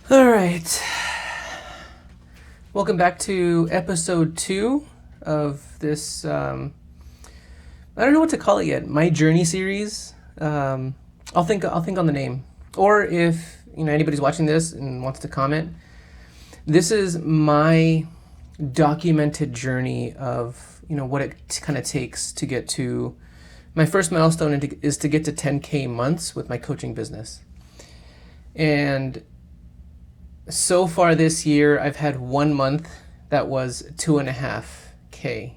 All right. Welcome back to episode 2 of this. I don't know what to call it yet. My Journey series. I'll think on the name. Or if anybody's watching this and wants to comment, this is my documented journey of what it kind of takes to get to my first milestone is to get to 10K months with my coaching business. And so far this year, I've had 1 month that was 2.5K.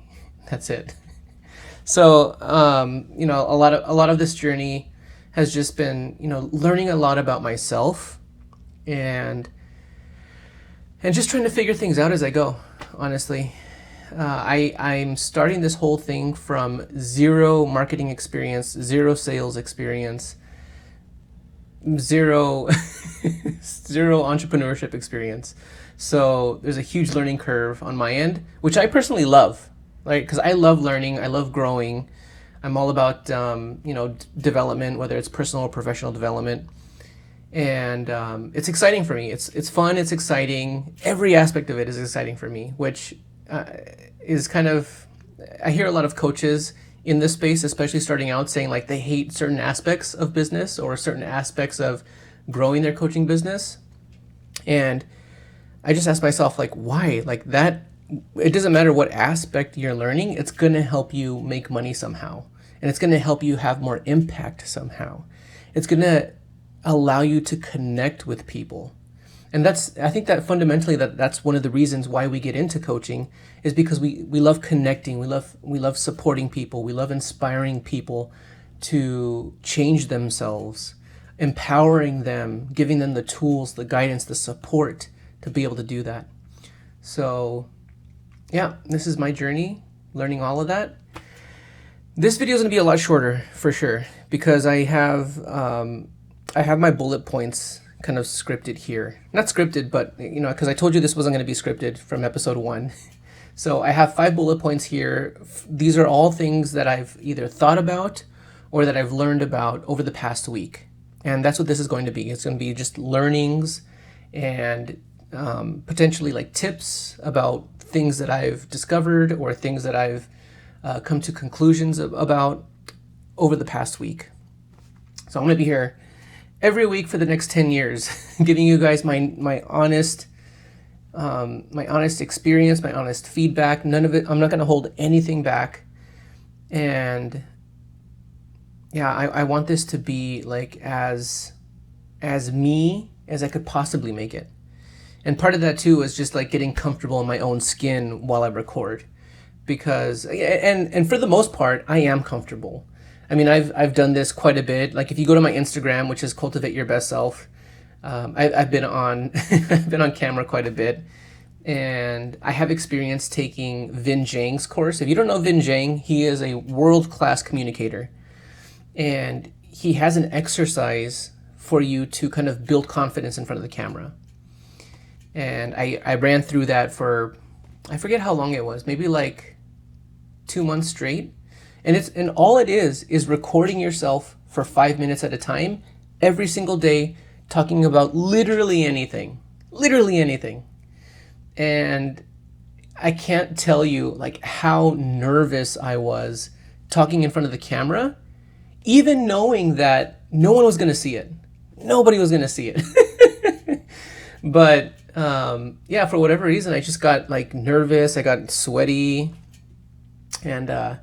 That's it. So, a lot of this journey has just been, learning a lot about myself and just trying to figure things out as I go. Honestly, I'm starting this whole thing from zero marketing experience, zero sales experience, zero zero entrepreneurship experience. So there's a huge learning curve on my end, which I personally love, right? Because I love learning, I love growing. I'm all about development, whether it's personal or professional development, and it's exciting for me. It's fun, it's exciting. Every aspect of it is exciting for me, which is kind of, I hear a lot of coaches in this space, especially starting out, saying like they hate certain aspects of business or certain aspects of growing their coaching business. And I just ask myself, like, why? Like that, it doesn't matter what aspect you're learning, it's going to help you make money somehow. And it's going to help you have more impact somehow. It's going to allow you to connect with people. And I think that fundamentally that's one of the reasons why we get into coaching, is because we love connecting, we love supporting people, we love inspiring people to change themselves, empowering them, giving them the tools, the guidance, the support to be able to do that. So yeah, this is my journey, learning all of that. This video is going to be a lot shorter for sure, because I have my bullet points kind of scripted here. Not scripted, but because I told you this wasn't going to be scripted from episode 1. So I have 5 bullet points here. These are all things that I've either thought about or that I've learned about over the past week. And that's what this is going to be. It's going to be just learnings and potentially like tips about things that I've discovered or things that I've come to conclusions about over the past week. So I'm going to be here every week for the next 10 years, giving you guys my honest experience, my honest feedback. None of it, I'm not going to hold anything back. And yeah, I want this to be like as me as I could possibly make it. And part of that too is just like getting comfortable in my own skin while I record, because and for the most part I am comfortable. I mean, I've done this quite a bit. Like if you go to my Instagram, which is Cultivate Your Best Self, I've been on I've been on camera quite a bit, and I have experience taking Vin Zhang's course. If you don't know Vin Zhang, he is a world-class communicator, and he has an exercise for you to kind of build confidence in front of the camera. And I ran through that for, I forget how long it was, maybe like 2 months straight. And all it is recording yourself for 5 minutes at a time, every single day, talking about literally anything. And I can't tell you like how nervous I was talking in front of the camera, even knowing that no one was going to see it. Nobody was going to see it. But yeah, for whatever reason, I just got like nervous. I got sweaty, and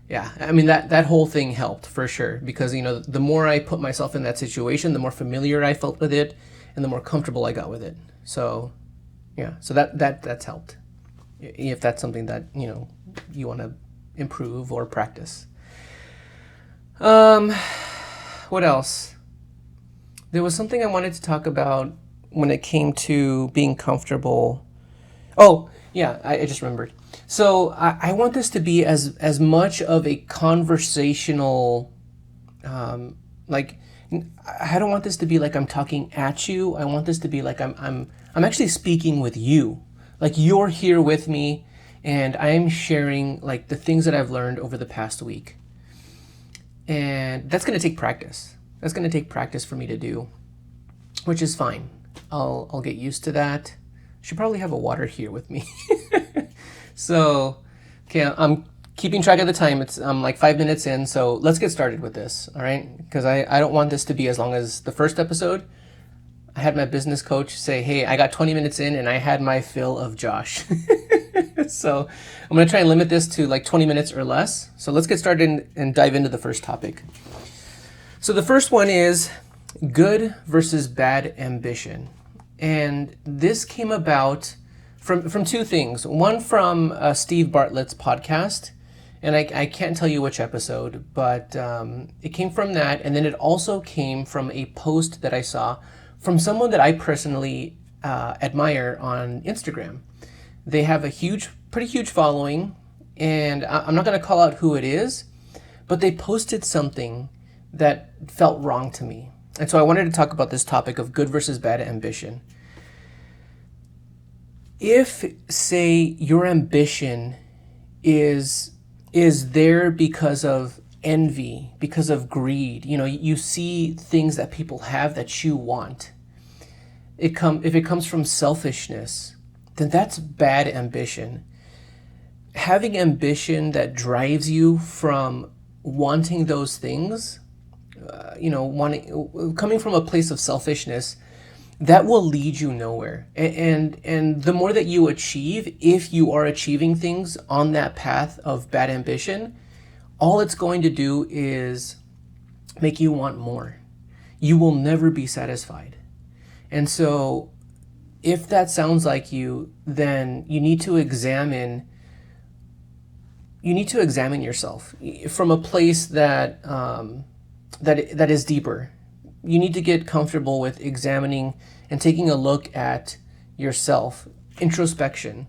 yeah, I mean that whole thing helped for sure, because the more I put myself in that situation, the more familiar I felt with it, and the more comfortable I got with it. So yeah, so that's helped, if that's something that you want to improve or practice. What else? There was something I wanted to talk about when it came to being comfortable. Oh yeah, I just remembered. So I want this to be as much of a conversational, like, I don't want this to be like I'm talking at you. I want this to be like I'm actually speaking with you. Like you're here with me, and I'm sharing like the things that I've learned over the past week. And that's going to take practice. That's going to take practice for me to do, which is fine. I'll get used to that. Should probably have a water here with me. So, okay, I'm keeping track of the time. I'm like 5 minutes in, so let's get started with this, all right? Because I don't want this to be as long as the first episode. I had my business coach say, hey, I got 20 minutes in and I had my fill of Josh. So I'm going to try and limit this to like 20 minutes or less. So let's get started and dive into the first topic. So the first one is good versus bad ambition. And this came about from two things. One from Steve Bartlett's podcast, and I can't tell you which episode, but it came from that. And then it also came from a post that I saw from someone that I personally admire on Instagram. They have a pretty huge following, and I'm not going to call out who it is, but they posted something that felt wrong to me. And so I wanted to talk about this topic of good versus bad ambition. If, say, your ambition is there because of envy, because of greed, you see things that people have that you want. If it comes from selfishness, then that's bad ambition. Having ambition that drives you from wanting those things, coming from a place of selfishness, that will lead you nowhere. And the more that you achieve, if you are achieving things on that path of bad ambition, all it's going to do is make you want more. You will never be satisfied. And so if that sounds like you, then you need to examine yourself from a place that that is deeper. You need to get comfortable with examining and taking a look at yourself, introspection.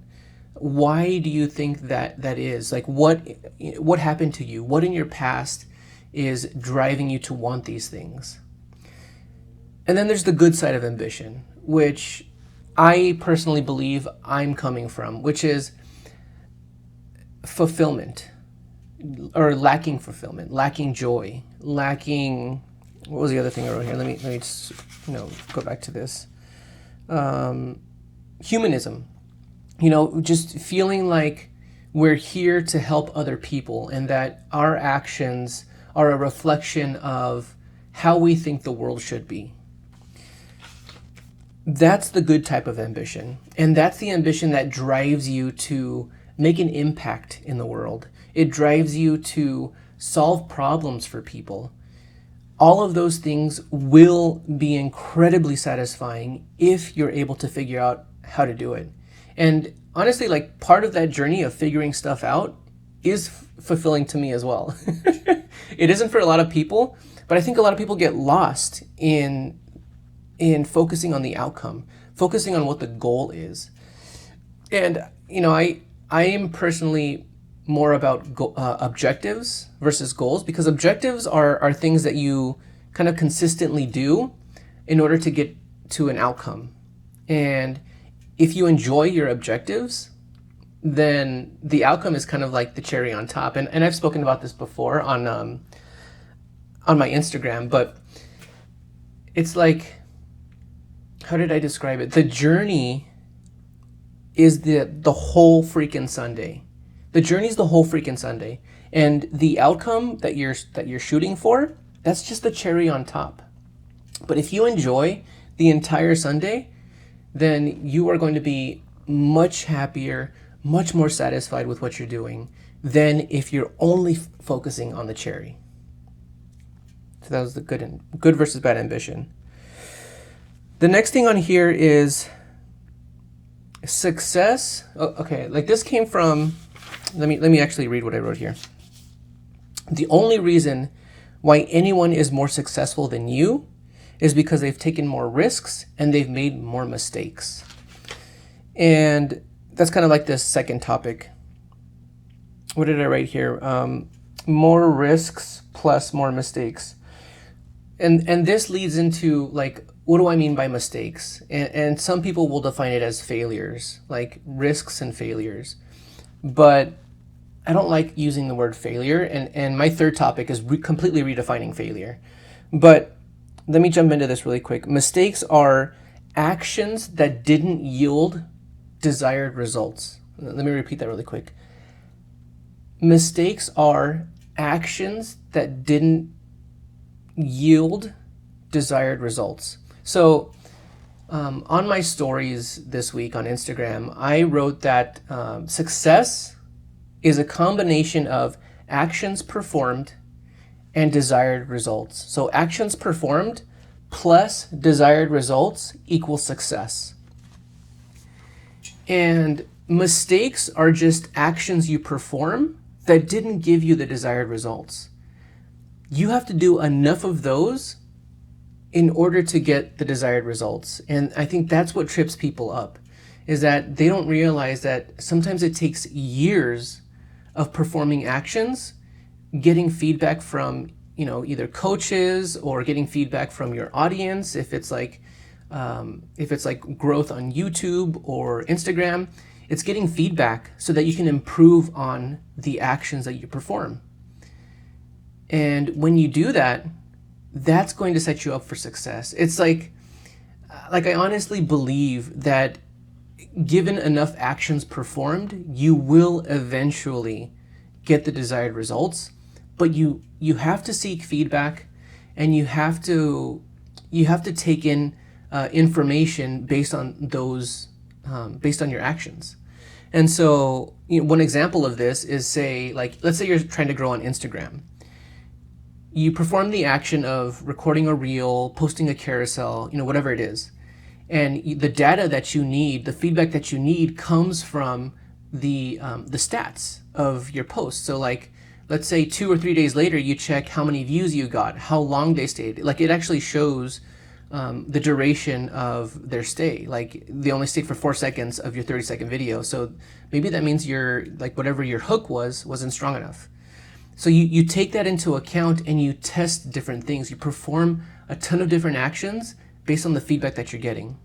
Why do you think that is? Like what happened to you? What in your past is driving you to want these things? And then there's the good side of ambition, which I personally believe I'm coming from, which is fulfillment, or lacking fulfillment, lacking joy, lacking. What was the other thing I wrote here? Let me just go back to this. Humanism. Just feeling like we're here to help other people, and that our actions are a reflection of how we think the world should be. That's the good type of ambition. And that's the ambition that drives you to make an impact in the world. It drives you to solve problems for people. All of those things will be incredibly satisfying if you're able to figure out how to do it. And honestly, like, part of that journey of figuring stuff out is fulfilling to me as well. It isn't for a lot of people, but I think a lot of people get lost in focusing on the outcome, focusing on what the goal is. And, I am personally more about objectives versus goals, because objectives are things that you kind of consistently do in order to get to an outcome. And if you enjoy your objectives, then the outcome is kind of like the cherry on top. And I've spoken about this before on my Instagram, but it's like, how did I describe it? The journey is the whole freaking Sunday. The journey is the whole freaking Sunday. And the outcome that you're shooting for, that's just the cherry on top. But if you enjoy the entire Sunday, then you are going to be much happier, much more satisfied with what you're doing than if you're only focusing on the cherry. So that was the good versus bad ambition. The next thing on here is success. Okay, like this came from, let me actually read what I wrote here. The only reason why anyone is more successful than you is because they've taken more risks and they've made more mistakes. And that's kind of like this second topic. What did I write here? More risks plus more mistakes. And this leads into, like, what do I mean by mistakes? And some people will define it as failures, like risks and failures. But I don't like using the word failure. And my third topic is completely redefining failure. But let me jump into this really quick. Mistakes are actions that didn't yield desired results. Let me repeat that really quick. Mistakes are actions that didn't yield desired results. So, on my stories this week on Instagram, I wrote that success is a combination of actions performed and desired results. So, actions performed plus desired results equals success. And mistakes are just actions you perform that didn't give you the desired results. You have to do enough of those in order to get the desired results. And I think that's what trips people up, is that they don't realize that sometimes it takes years of performing actions, getting feedback from, either coaches or getting feedback from your audience. If it's like growth on YouTube or Instagram, it's getting feedback so that you can improve on the actions that you perform. And when you do that, that's going to set you up for success. It's like I honestly believe that given enough actions performed, you will eventually get the desired results. But you have to seek feedback, and you have to take in information based on those, based on your actions. And so, one example of this is, let's say you're trying to grow on Instagram. You perform the action of recording a reel, posting a carousel, whatever it is. And the data that you need, the feedback that you need, comes from the stats of your posts. So let's say 2 or 3 days later, you check how many views you got, how long they stayed. It actually shows the duration of their stay. They only stayed for 4 seconds of your 30-second video. So maybe that means whatever your hook wasn't strong enough. So you take that into account and you test different things. You perform a ton of different actions based on the feedback that you're getting,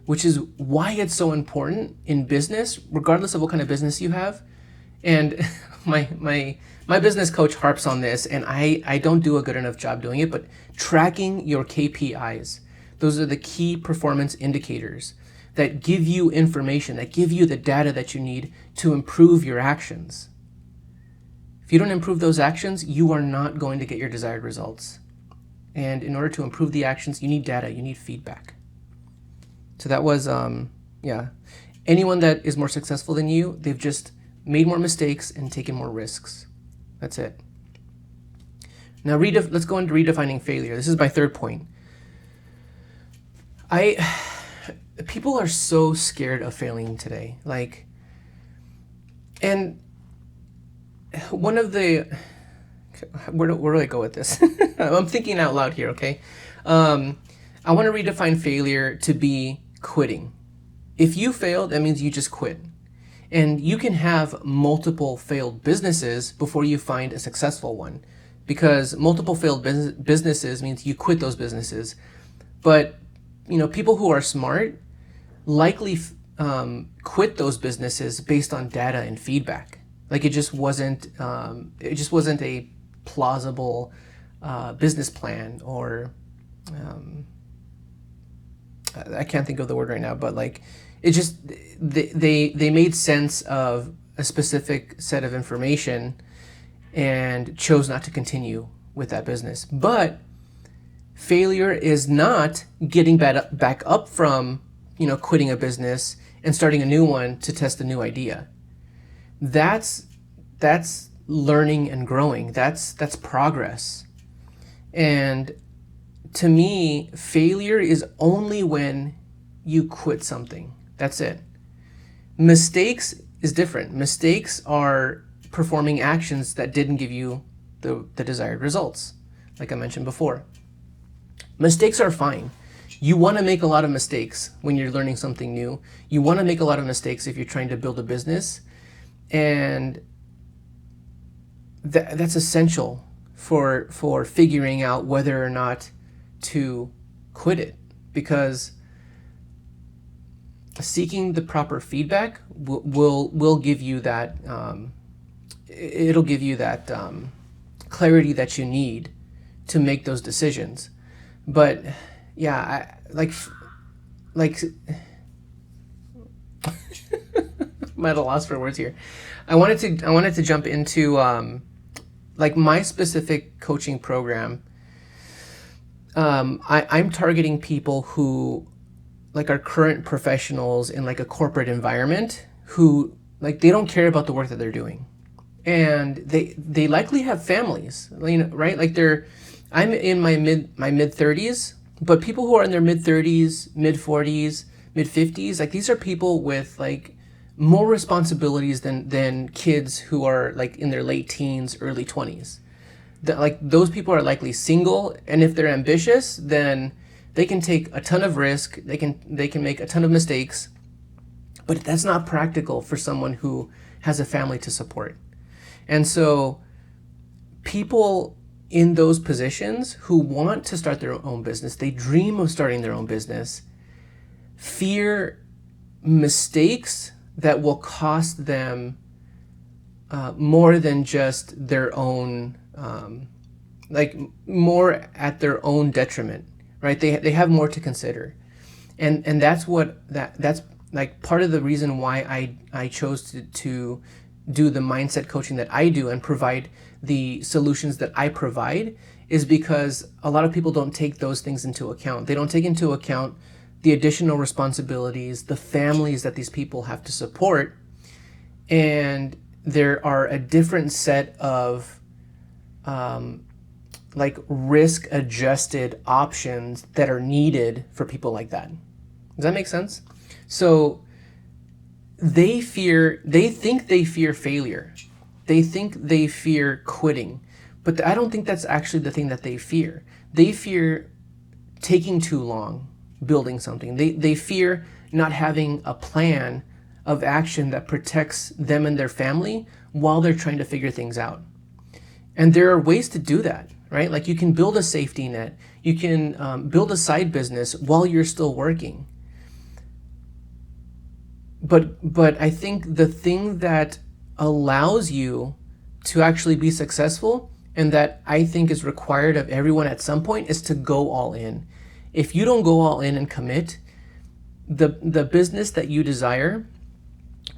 which is why it's so important in business, regardless of what kind of business you have. And my business coach harps on this, and I don't do a good enough job doing it, but tracking your KPIs. Those are the key performance indicators that give you information, that give you the data that you need to improve your actions. If you don't improve those actions, you are not going to get your desired results. And in order to improve the actions, you need data, you need feedback. So that was, anyone that is more successful than you, they've just made more mistakes and taken more risks. That's it. Now let's go into redefining failure. This is my third point. People are so scared of failing today. And one of the, where do I go with this? I'm thinking out loud here, okay? I want to redefine failure to be quitting. If you fail, that means you just quit. And you can have multiple failed businesses before you find a successful one, because multiple failed businesses means you quit those businesses. But people who are smart likely quit those businesses based on data and feedback. It just wasn't a plausible business plan, or I can't think of the word right now, but it just, they made sense of a specific set of information and chose not to continue with that business. But failure is not getting back up from quitting a business and starting a new one to test a new idea. That's learning and growing. That's progress. And to me, failure is only when you quit something. That's it. Mistakes is different. Mistakes are performing actions that didn't give you the desired results, like I mentioned before. Mistakes are fine. You want to make a lot of mistakes when you're learning something new. You want to make a lot of mistakes if you're trying to build a business. And that's essential for figuring out whether or not to quit it, because seeking the proper feedback will give you that it'll give you that clarity that you need to make those decisions. But yeah, like I'm at a loss for words here. I wanted to jump into like my specific coaching program. I'm targeting people who like are current professionals in like a corporate environment who like they don't care about the work that they're doing, and they likely have families, right? Like I'm in my mid 30s, but people who are in their mid 30s, mid 40s, mid 50s, like these are people with like more responsibilities than kids who are like in their late teens, early 20s. That like those people are likely single, and if they're ambitious, then they can take a ton of risk, they can make a ton of mistakes, but that's not practical for someone who has a family to support. And so people in those positions who want to start their own business, they dream of starting their own business, fear mistakes that will cost them more than just their own, like more at their own detriment, right? They have more to consider. And that's like part of the reason why I chose to do the mindset coaching that I do and provide the solutions that I provide, is because a lot of people don't take those things into account. They don't take into account the additional responsibilities, the families that these people have to support, and there are a different set of like risk adjusted options that are needed for people like that. Does that make sense? So they think they fear failure. They think they fear quitting. But I don't think that's actually the thing that they fear. They fear taking too long building something. They fear not having a plan of action that protects them and their family while they're trying to figure things out. And there are ways to do that, right? Like you can build a safety net. You can build a side business while you're still working. But I think the thing that allows you to actually be successful, and that I think is required of everyone at some point, is to go all in. If you don't go all in and commit, the business that you desire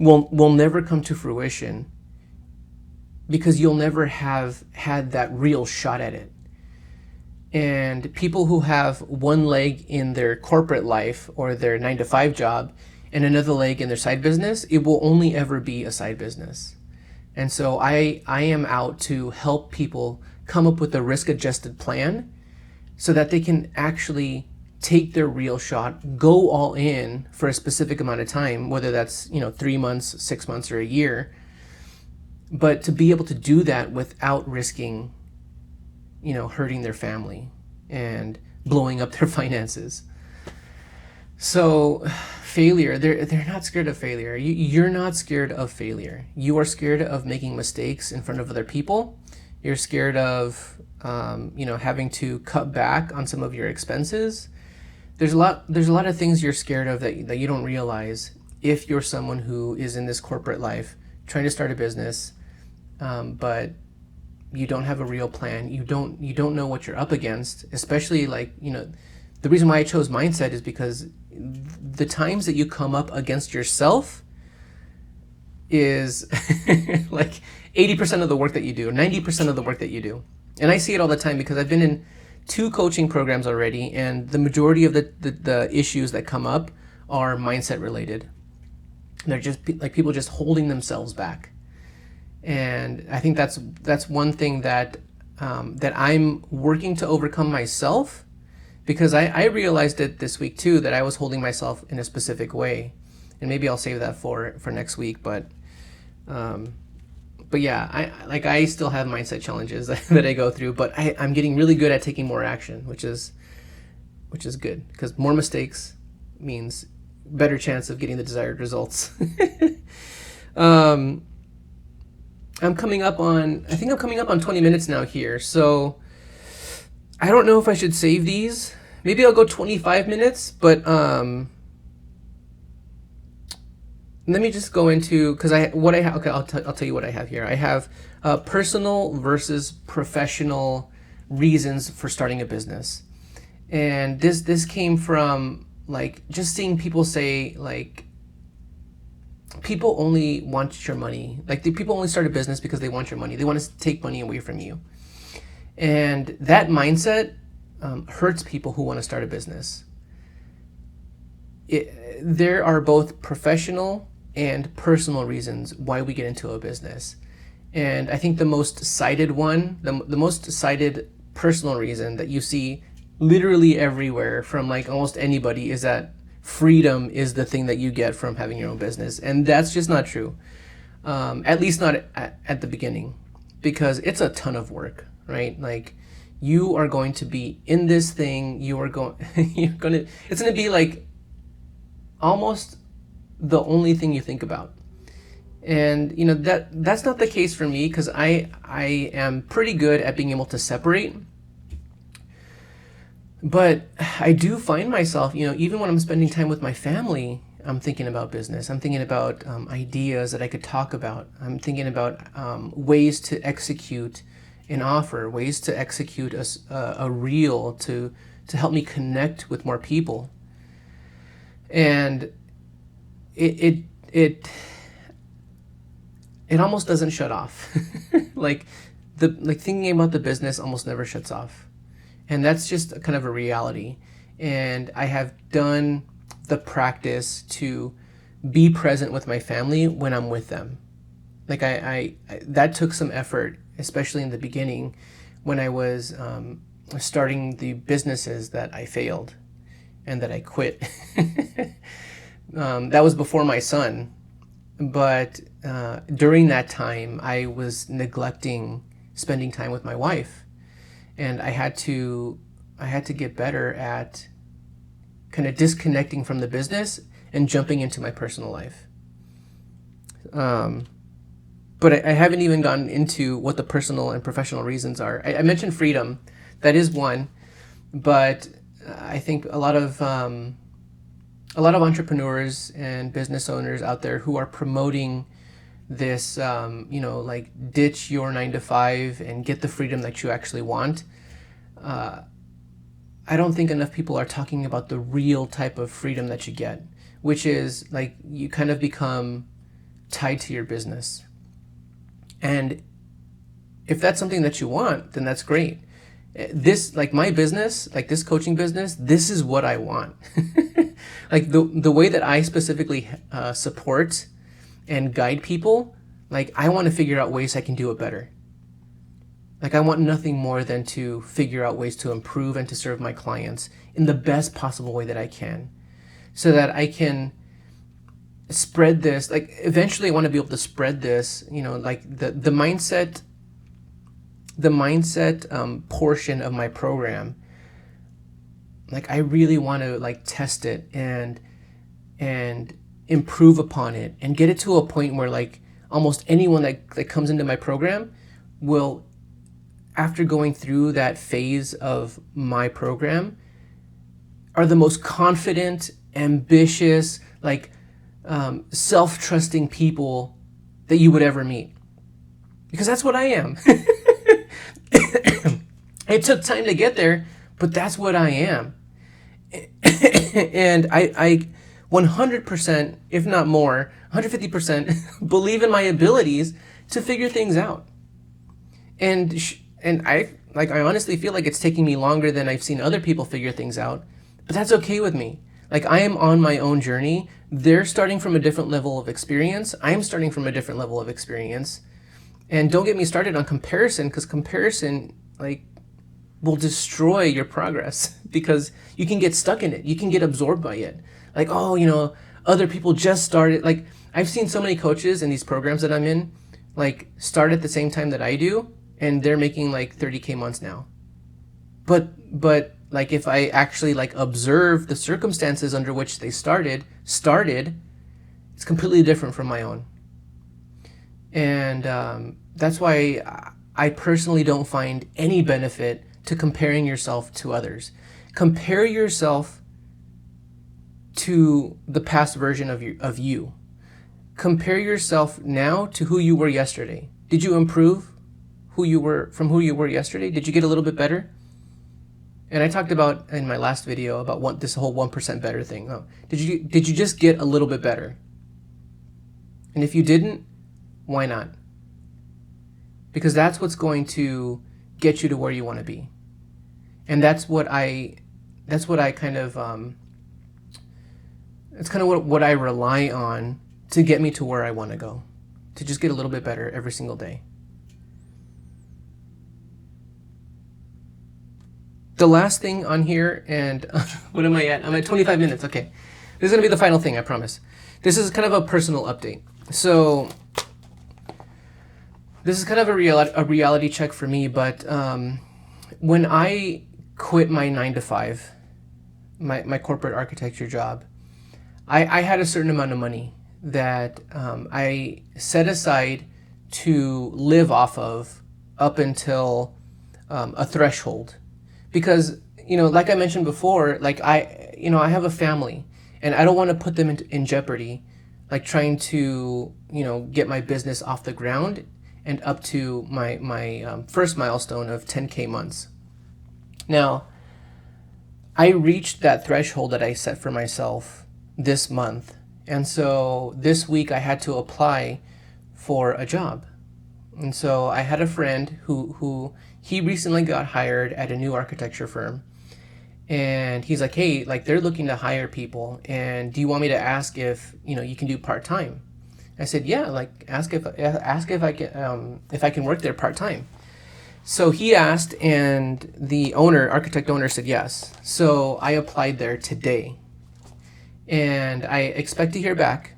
will never come to fruition, because you'll never have had that real shot at it. And people who have one leg in their corporate life or their 9-to-5 job and another leg in their side business, it will only ever be a side business. And so I am out to help people come up with a risk-adjusted plan so that they can actually take their real shot, go all in for a specific amount of time, whether that's 3 months, 6 months, or a year, but to be able to do that without risking hurting their family and blowing up their finances. So failure, they're not scared of failure. You're not scared of failure. You are scared of making mistakes in front of other people. You're scared of having to cut back on some of your expenses. There's a lot of things you're scared of that you don't realize if you're someone who is in this corporate life trying to start a business, but you don't have a real plan. You don't know what you're up against, especially the reason why I chose mindset is because the times that you come up against yourself is like 80% of the work that you do, 90% of the work that you do. And I see it all the time because I've been in 2 coaching programs already, and the majority of the issues that come up are mindset related. They're just like people just holding themselves back. And I think that's one thing that I'm working to overcome myself, because I realized it this week too, that I was holding myself in a specific way, and maybe I'll save that for next week. But yeah, I still have mindset challenges that I go through, but I'm getting really good at taking more action, which is good, because more mistakes means better chance of getting the desired results. I think I'm coming up on 20 minutes now here, so I don't know if I should save these. Maybe I'll go 25 minutes, but let me just go into, because okay, I'll tell you what I have here. I have personal versus professional reasons for starting a business, and this came from like just seeing people say like people only want your money. Like the people only start a business because they want your money. They want to take money away from you. And that mindset hurts people who want to start a business. There are both professional and personal reasons why we get into a business. And I think the most cited one, the most cited personal reason that you see literally everywhere from like almost anybody is that freedom is the thing that you get from having your own business. And that's just not true. At least not at the beginning, because it's a ton of work, right? Like you are going to be in this thing, it's going to be like almost the only thing you think about. And you know that's not the case for me, because I am pretty good at being able to separate. But I do find myself, you know, even when I'm spending time with my family, I'm thinking about business. I'm thinking about ideas that I could talk about. I'm thinking about ways to execute an offer, ways to execute a reel to help me connect with more people. And it almost doesn't shut off. like thinking about the business almost never shuts off. And that's just kind of a reality. And I have done the practice to be present with my family when I'm with them. Like I that took some effort, especially in the beginning when I was starting the businesses that I failed and that I quit. That was before my son. But during that time, I was neglecting spending time with my wife. And I had to get better at kind of disconnecting from the business and jumping into my personal life. But I haven't even gotten into what the personal and professional reasons are. I mentioned freedom. That is one. But I think a lot of entrepreneurs and business owners out there who are promoting this, like ditch your 9 to 5 and get the freedom that you actually want. I don't think enough people are talking about the real type of freedom that you get, which is like you kind of become tied to your business. And if that's something that you want, then that's great. This, like my business, like this coaching business, this is what I want. Like the way that I specifically support and guide people, like I want to figure out ways I can do it better. Like I want nothing more than to figure out ways to improve and to serve my clients in the best possible way that I can, so that I can spread this. Like eventually I want to be able to spread this, like the mindset portion of my program. Like I really want to like test it and improve upon it and get it to a point where like almost anyone that comes into my program will, after going through that phase of my program, are the most confident, ambitious, like self-trusting people that you would ever meet. Because that's what I am. It took time to get there, but that's what I am. And I 100%, if not more, 150% believe in my abilities to figure things out. And I honestly feel like it's taking me longer than I've seen other people figure things out, but that's okay with me. Like I am on my own journey. They're starting from a different level of experience. I'm starting from a different level of experience. And don't get me started on comparison, because comparison like will destroy your progress, because you can get stuck in it. You can get absorbed by it. Like, oh, other people just started. Like I've seen so many coaches in these programs that I'm in, like start at the same time that I do, and they're making like 30K months now. But like if I actually like observe the circumstances under which they started, it's completely different from my own. And that's why I personally don't find any benefit to comparing yourself to others. Compare yourself to the past version of you. Compare yourself now to who you were yesterday. Did you improve from who you were yesterday? Did you get a little bit better? And I talked about in my last video about this whole 1% better thing. Oh, did you just get a little bit better? And if you didn't, why not? Because that's what's going to get you to where you want to be. And that's what I kind of it's kind of what I rely on to get me to where I want to go, to just get a little bit better every single day. The last thing on here, and what am I at? I'm at 25 minutes. Okay. This is going to be the final thing, I promise. This is kind of a personal update. So this is kind of a reality check for me, but when I quit my 9-to-5, my corporate architecture job, I had a certain amount of money that I set aside to live off of up until a threshold. Because, like I mentioned before, like I have a family and I don't want to put them in jeopardy, like trying to, get my business off the ground and up to my first milestone of 10K months. Now, I reached that threshold that I set for myself this month. And so this week I had to apply for a job. And so I had a friend who he recently got hired at a new architecture firm. And he's like, hey, like they're looking to hire people. And do you want me to ask if, you can do part-time? I said, yeah, like ask if I can work there part-time. So he asked, and the architect owner said yes. So I applied there today. And I expect to hear back.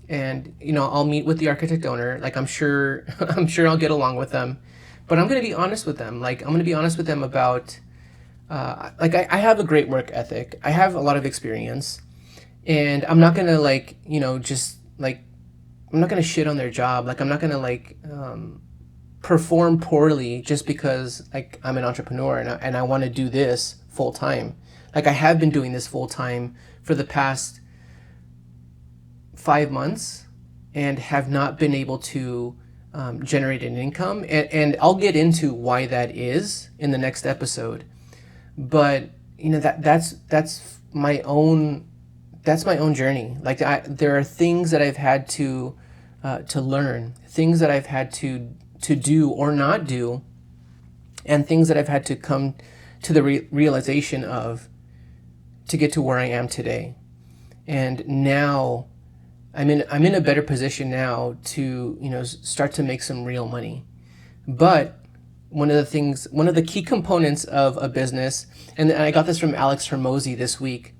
And, I'll meet with the architect owner. Like, I'm sure I'll get along with them. But I'm going to be honest with them. Like, I'm going to be honest with them about, I have a great work ethic. I have a lot of experience. And I'm not going to, I'm not going to shit on their job. Like, I'm not going to, perform poorly just because, like, I'm an entrepreneur and I want to do this full time. Like, I have been doing this full time for the past 5 months and have not been able to generate an income. And I'll get into why that is in the next episode. But that's my own journey. Like there are things that I've had to learn, things that I've had to do or not do, and things that I've had to come to the realization of to get to where I am today. And now I'm in a better position now to, start to make some real money. But one of the key components of a business, and I got this from Alex Hermosi this week.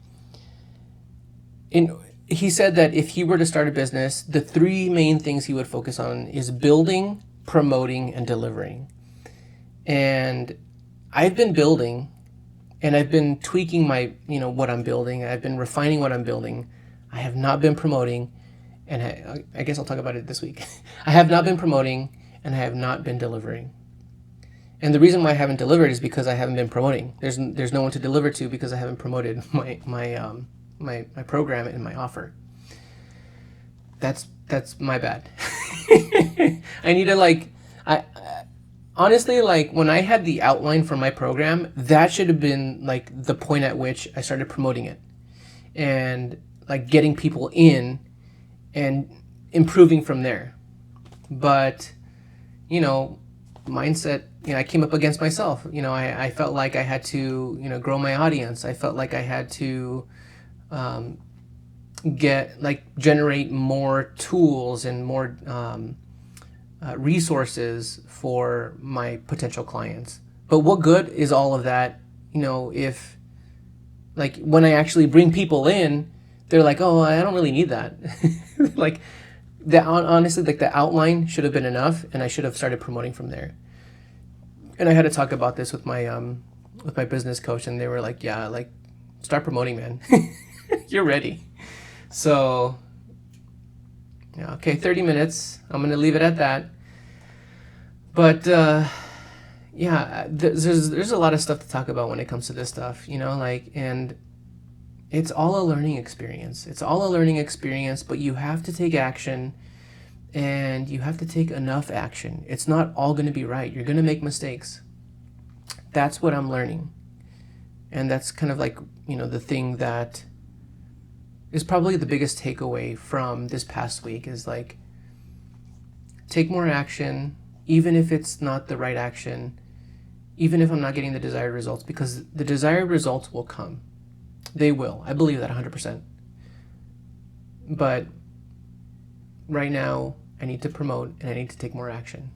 He said that if he were to start a business, the 3 main things he would focus on is building, promoting, and delivering. And I've been building, and I've been tweaking my, what I'm building. I've been refining what I'm building. I have not been promoting, and I guess I'll talk about it this week. I have not been promoting, and I have not been delivering. And the reason why I haven't delivered is because I haven't been promoting. There's no one to deliver to because I haven't promoted my program and my offer. That's my bad. I need to honestly, when I had the outline for my program, that should have been the point at which I started promoting it and getting people in and improving from there. But, mindset, I came up against myself. I felt like I had to, grow my audience. I felt like I had to generate more tools and more resources for my potential clients. But what good is all of that, if when I actually bring people in, they're like, oh, I don't really need that. Honestly, the outline should have been enough, and I should have started promoting from there. And I had to talk about this with my business coach, and they were like, yeah, start promoting, man. You're ready. So, yeah, okay, 30 minutes. I'm going to leave it at that. But, yeah, there's a lot of stuff to talk about when it comes to this stuff, and it's all a learning experience. It's all a learning experience, but you have to take action, and you have to take enough action. It's not all going to be right. You're going to make mistakes. That's what I'm learning. And that's kind of like, the thing that is probably the biggest takeaway from this past week is like, take more action, even if it's not the right action, even if I'm not getting the desired results, because the desired results will come. They will. I believe that 100%. But right now, I need to promote and I need to take more action.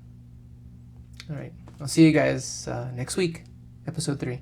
All right. I'll see you guys next week, episode 3.